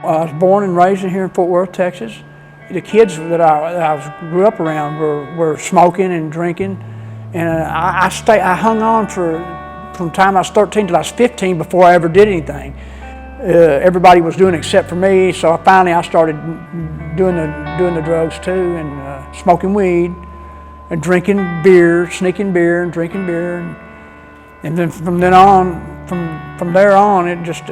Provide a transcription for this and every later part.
I was born and raised here in Fort Worth, Texas. The kids that I grew up around were smoking and drinking, and I hung on from the time I was 13 till I was 15 before I ever did anything. Everybody was doing it except for me, so finally I started doing the drugs too, and smoking weed, and drinking beer, sneaking beer, and drinking beer, and then from there on, it just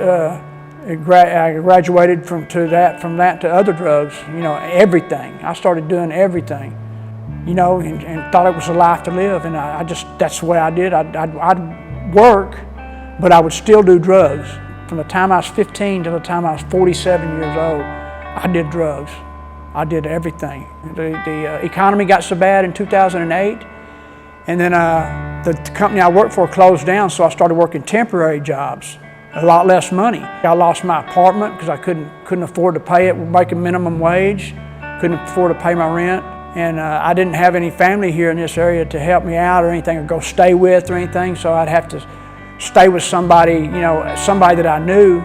I graduated from that to other drugs. You know, everything. I started doing everything, you know, and thought it was a life to live, and that's the way I did. I'd work, but I would still do drugs. From the time I was 15 to the time I was 47 years old, I did drugs. I did everything. The economy got so bad in 2008, and then the company I worked for closed down, so I started working temporary jobs. A lot less money. I lost my apartment because I couldn't afford to pay it. We're making minimum wage, couldn't afford to pay my rent, and I didn't have any family here in this area to help me out or anything, or go stay with or anything. So I'd have to stay with somebody, you know, somebody that I knew.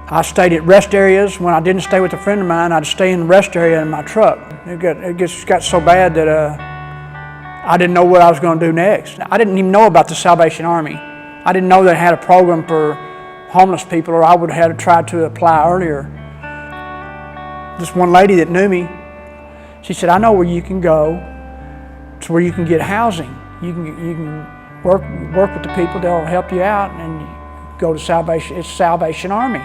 I stayed at rest areas. When I didn't stay with a friend of mine, I'd stay in the rest area in my truck. It just got so bad that I didn't know what I was going to do next. I didn't even know about the Salvation Army. I didn't know they had a program for homeless people, or I would have tried to apply earlier. This one lady that knew me, she said, "I know where you can go. It's where you can get housing. You can work with the people. They'll help you out, and you go to Salvation. It's Salvation Army."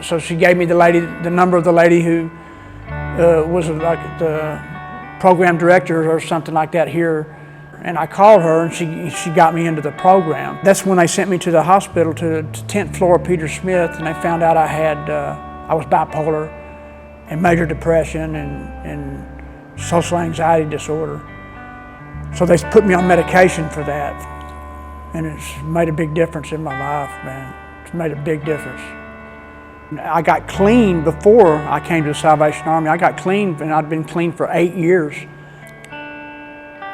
So she gave me the number of the lady who was like the program director or something like that here. And I called her, and she got me into the program. That's when they sent me to the hospital, to 10th floor Peter Smith, and they found out I was bipolar and major depression and social anxiety disorder. So they put me on medication for that, and it's made a big difference in my life, man. It's made a big difference. I got clean before I came to the Salvation Army. I got clean, and I'd been clean for 8 years.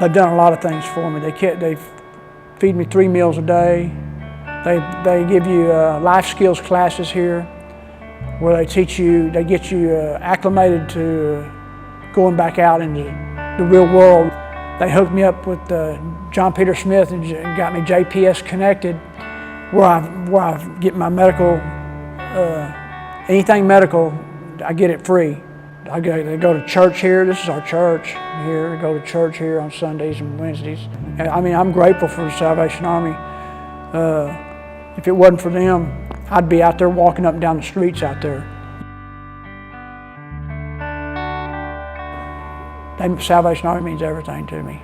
They've done a lot of things for me. They feed me 3 meals a day. They give you life skills classes here, where they get you acclimated to going back out into the real world. They hooked me up with John Peter Smith and got me JPS connected, where I get my medical, anything medical, I get it free. They go to church here. This is our church here. They go to church here on Sundays and Wednesdays. I mean, I'm grateful for the Salvation Army. If it wasn't for them, I'd be out there walking up and down the streets out there. Salvation Army means everything to me.